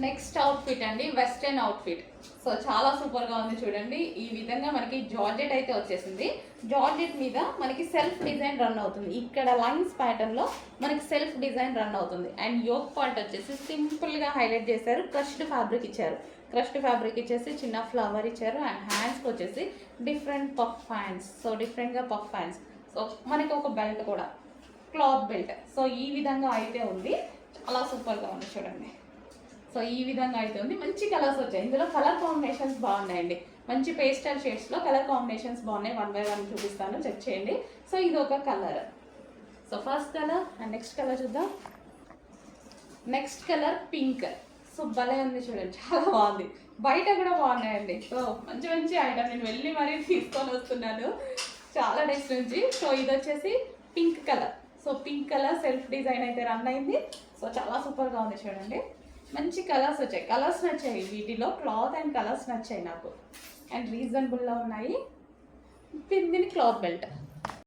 Next outfit అండి, western outfit. So చాలా సూపర్గా ఉంది చూడండి. ఈ విధంగా మనకి జార్జెట్ అయితే వచ్చేసింది. జార్జెట్ మీద మనకి సెల్ఫ్ డిజైన్ రన్ అవుతుంది. ఇక్కడ లైన్స్ ప్యాటర్న్లో మనకి సెల్ఫ్ డిజైన్ రన్ అవుతుంది. అండ్ యోక్ పాయింట్ వచ్చేసి సింపుల్గా హైలైట్ చేశారు. క్రష్డ్ ఫ్యాబ్రిక్ ఇచ్చారు. క్రష్డ్ ఫ్యాబ్రిక్ ఇచ్చేసి చిన్న ఫ్లవర్ ఇచ్చారు. అండ్ హ్యాండ్స్కి వచ్చేసి డిఫరెంట్ పఫ్ హ్యాండ్స్. సో డిఫరెంట్గా పఫ్ హ్యాండ్స్. సో మనకి ఒక బెల్ట్ కూడా, క్లాత్ బెల్ట్. సో ఈ విధంగా అయితే ఉంది. చాలా సూపర్గా ఉంది చూడండి. సో ఈ విధంగా అయితే ఉంది. మంచి కలర్స్ వచ్చాయి. ఇందులో కలర్ కాంబినేషన్స్ బాగున్నాయండి. మంచి పేస్టల్ షేడ్స్లో కలర్ కాంబినేషన్స్ బాగున్నాయి. 1 by 1 చూపిస్తాను, చెక్ చేయండి. సో ఇది ఒక colour. So first colour and next colour చూద్దాం. Next colour pink. సో భలే ఉంది చూడండి, చాలా బాగుంది. బయట కూడా బాగున్నాయండి. సో మంచి మంచి ఐటమ్ నేను వెళ్ళి మరీ తీసుకొని వస్తున్నాను చాలా డేస్ నుంచి. సో ఇది వచ్చేసి pink colour. So pink colour self design అయితే రన్ అయింది. సో చాలా సూపర్గా ఉంది చూడండి. మంచి కలర్స్ వచ్చాయి. కలర్స్ నచ్చాయి వీటిలో, క్లాత్ అండ్ కలర్స్ నచ్చాయి నాకు. అండ్ రీజనబుల్లో ఉన్నాయి. దీని క్లాత్ బెల్ట్.